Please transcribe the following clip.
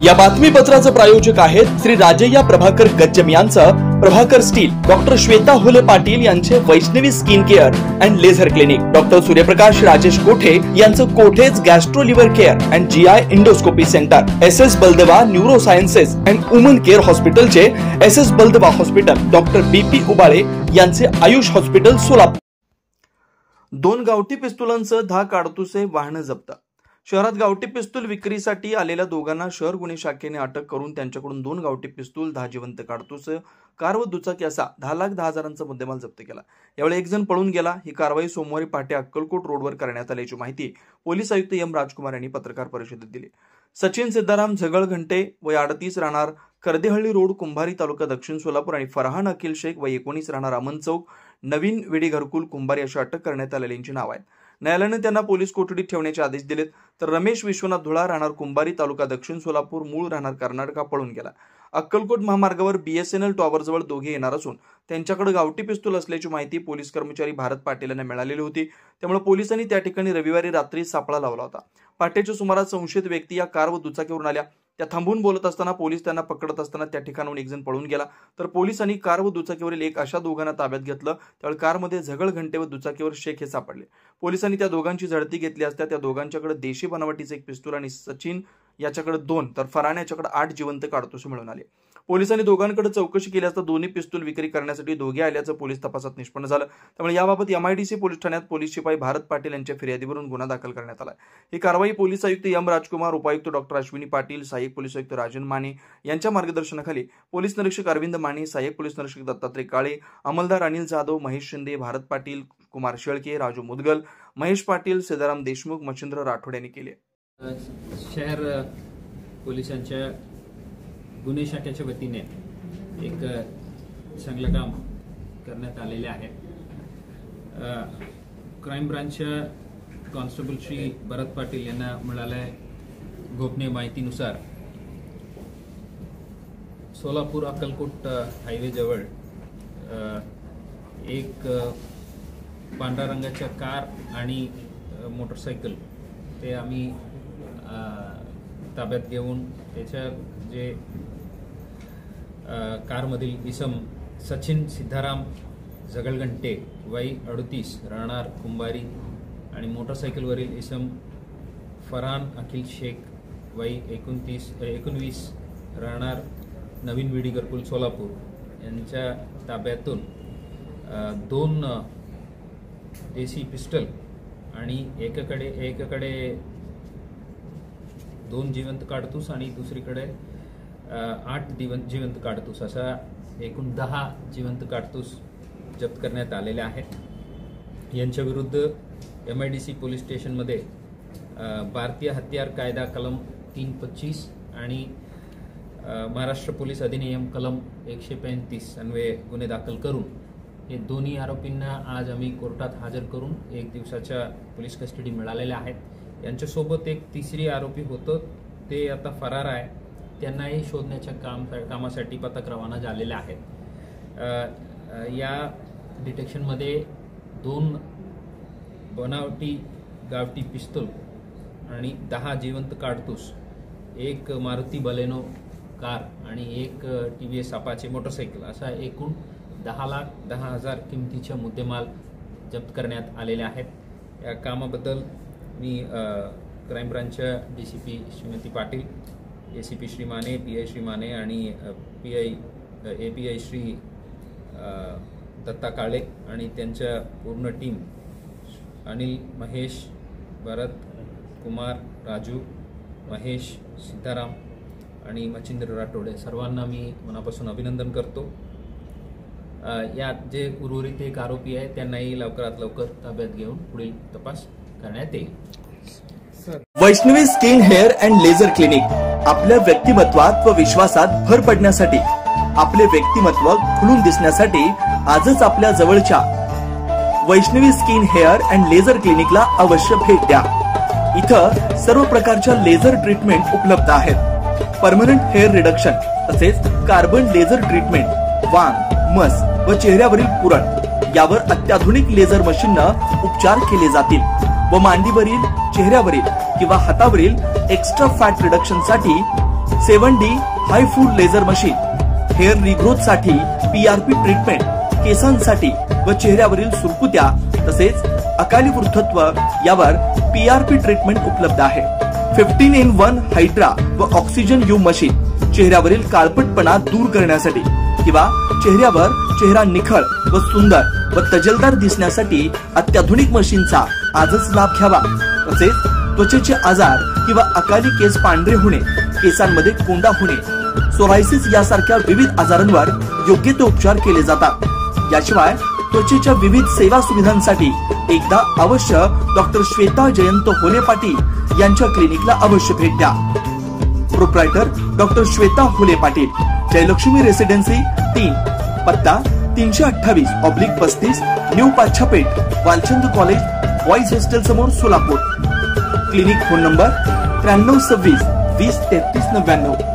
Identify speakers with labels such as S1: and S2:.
S1: या बातमीपत्राचे प्रायोजक आहेत श्री राजय्या प्रभाकर गज्जम यांचं प्रभाकर स्टील, डॉक्टर श्वेता होले पाटील यांचे Vaishnavi skin care and laser clinic, doctor Suryaprakash Rajesh Kothe यांचं Kothe's gastro liver care and GI endoscopy centre, SS Baldeva neuro sciences and woman care हॉस्पिटलचे SS Baldeva hospital, doctor BP Ubale यांचे Ayush hospital Solapur. 2 गावठी पिस्तुलांसह 10 काडतुसे वाहन जप्त। शहरात गावठी पिस्तूल विक्रीसाठी आलेल्या दोघांना शहर गुन्हे शाखेने अटक करून त्यांच्याकडून 2 गावठी पिस्तूल, 10 जिवंत काडतूस, कार व दुचाकी असा 10,10,000चा मुद्देमाल जप्त केला। यावेळी एक जण पळून गेला। ही कारवाई सोमवारी पहाटे अक्कलकोट रोडवर करण्यात आल्याची माहिती पोलीस आयुक्त M राजकुमार यांनी पत्रकार परिषदेत दिली। सचिन सिद्धाराम झगळघंटे वय 38 राहणार कर्देहळ्ळी रोड, कुंभारी तालुका, दक्षिण सोलापूर आणि फरहान अखिल शेख वय 19 राहणार अमन चौक, नवीन विडी घरकुल, कुंभारी अशी अटक करण्यात आलेल्यांची नाव आहेत। न्यायालयाने त्यांना पोलीस कोठडीत ठेवण्याचे आदेश दिलेत। तर रमेश विश्वनाथ धुळा राहणार कुंभारी तालुका, दक्षिण सोलापूर, मूळ राहणार कर्नाटक पळून गेला। अक्कलकोट महामार्गावर BSNL टॉवरजवळ दोघे येणार असून त्यांच्याकडे गावठी पिस्तूल असल्याची माहिती पोलीस कर्मचारी भारत पाटील यांना मिळालेली होती। त्यामुळे पोलिसांनी त्या ठिकाणी रविवारी रात्री सापळा लावला होता। पहाटेच्या सुमारास संशयित व्यक्ती या कार व दुचाकीवरून आल्या। त्या थांबून बोलत असताना पोलीस त्यांना पकडत असताना त्या ठिकाणाहून एक जण पळून गेला। तर पोलिसांनी कार व दुचाकीवरील एक अशा दोघांना ताब्यात घेतलं। त्यावेळी कारमध्ये झगळघंटे व दुचाकीवर शेख हे सापडले। पोलिसांनी त्या दोघांची झडती घेतली असता त्या दोघांच्याकडे देशी बनावटीचे एक पिस्तूल आणि सचिन याच्याकडे 2 तर फरहान याच्याकडे 8 जिवंत काडतूस मिळून आले। पोलिसांनी दोघांकडे चौकशी केली असता दोन्ही पिस्तूल विक्री करण्यासाठी दोघे आल्याचं पोलीस तपासात निष्पन्न झालं। त्यामुळे याबाबत MIDC पोलीस ठाण्यात पोलीस शिपाई भारत पाटील यांच्या फिर्यादीवरून गुन्हा दाखल करण्यात आला। ही कारवाई पोलीस आयुक्त M राजकुमार, उपायुक्त डॉक्टर अश्विनी पाटील, सहाय्यक पोलीस आयुक्त राजन माने यांच्या मार्गदर्शनाखाली पोलीस निरीक्षक अरविंद माने, सहाय्यक पोलीस निरीक्षक दत्तात्रय काळे, अंमलदार अनिल जाधव, महेश शिंदे, भारत पाटील, कुमार शेळके, राजू मुदगल, महेश पाटील, सिद्धाराम देशमुख, मच्छिंद्र राठोड यांनी केले।
S2: शहर पोलिसांच्या गुन्हे शाखेच्या वतीने एक चांगलं काम करण्यात आलेले आहे। क्राईम ब्रांचच्या कॉन्स्टेबल श्री भरत पाटील यांना मिळाल्या गोपनीय माहितीनुसार सोलापूर अक्कलकोट हायवे जवळ एक पांढऱ्या रंगाच्या कार आणि मोटरसायकल ते आम्ही ताब्यात घेऊन त्याच्या जे कारमधील इसम सचिन सिद्धाराम झगळघंटे वय 38 राहणार कुंभारी आणि मोटरसायकलवरील इसम फरहान अखिल शेख वय 19 राहणार नवीन विडी घरकुल सोलापूर यांच्या ताब्यातून 2 देशी पिस्टल आणि एकाकडे 2 जिवंत काडतूस आणि दुसरीकडे 8 जिवंत काडतूस असा एकूण 10 जिवंत काडतूस जप्त करण्यात आलेले आहेत। यांच्या विरुद्ध MIDC पोलीस स्टेशनमध्ये भारतीय हत्यार कायदा कलम 325 आणि महाराष्ट्र पोलीस अधिनियम कलम 135 अन्वये गुन्हे दाखल करून हे दोन्ही आरोपींना आज आम्ही कोर्टात हजर करून 1 दिवसाच्या पोलीस कस्टडी मिळालेल्या आहेत। यांच्यासोबत एक तिसरी आरोपी होतं, ते आता फरार आहे। त्यांनाही शोधण्याच्या कामासाठी पथक रवाना झालेले आहेत। या डिटेक्शनमध्ये 2 बनावटी गावठी पिस्तूल आणि 10 जिवंत काडतूस, एक मारुती बलेनो कार आणि एक TVS अपाचे मोटरसायकल असा एकूण 10,10,000 किमतीच्या मुद्देमाल जप्त करण्यात आलेले आहेत। या कामाबद्दल मी क्राईम ब्रांचच्या DCP Shrimati Patil, ACP Shri Mane, PI Shri Mane आणि API श्री दत्ता काळे आणि त्यांच्या पूर्ण टीम अनिल, महेश, भरत, कुमार, राजू, महेश, सिद्धाराम आणि मच्छिंद्र राठोड सर्वांना मी मनापासून अभिनंदन करतो। यात जे उर्वरित एक आरोपी आहे त्यांनाही लवकरात लवकर ताब्यात घेऊन पुढील तपास करण्यात येईल।
S1: Vaishnavi skin hair and laser clinic आपल्या व्यक्तिमत्वात व विश्वासात भर पडण्यासाठी, आपले व्यक्तिमत्व खुलून दिसण्यासाठी आजच आपल्या जवळच्या Vaishnavi skin hair and laser क्लिनिकला अवश्य भेट द्या। इथं सर्व प्रकारच्या लेझर ट्रीटमेंट उपलब्ध आहेत। परमनंट हेअर रिडक्शन तसेच कार्बन लेझर ट्रीटमेंट, वांग, मस व चेहऱ्यावरील पुरण यावर अत्याधुनिक लेझर मशीनने उपचार केले जातील व मांडीवरील, चेहऱ्यावरील किंवा हातावरील एक्स्ट्रा फॅट रिडक्शन साठी 7D हाय फूड लेझर मशीन, हेअर रिग्रोथ साठी PRP ट्रीटमेंट, केसांसाठी व चेहऱ्यावरील सुरकुत्या तसेच अकाली वृद्धत्व यावर PRP ट्रीटमेंट उपलब्ध आहे. 15in1 हायड्रा व ऑक्सिजन यू मशीन, चेहऱ्यावरील काळपटपणा दूर करण्यासाठी किंवा चेहऱ्यावर चेहरा निखळ व सुंदर व तजेलदार दिसण्यासाठी अत्याधुनिक मशीनचा आजच लाभ घ्यावा. तसेच त्वचेचे आजार किंवा अकाली केस पांढरे होणे, केसांमध्ये कोंडा होणे, सोरायसिस यासारख्या विविध आजारांवर योग्य ते उपचार केले जातात. याशिवाय त्वचेच्या विविध सेवा सुविधांसाठी एकदा अवश्य डॉक्टर श्वेता जयंत होले पाटील यांच्या क्लिनिकला अवश्य भेट द्या. Proprietor doctor Shweta Hole Patil, Jayalakshmi residency 3, पत्ता 328/35 new Pachhapeth, Walchand college boys hostel समोर, सोलापूर. Clinic phone number 9326 20 33 99.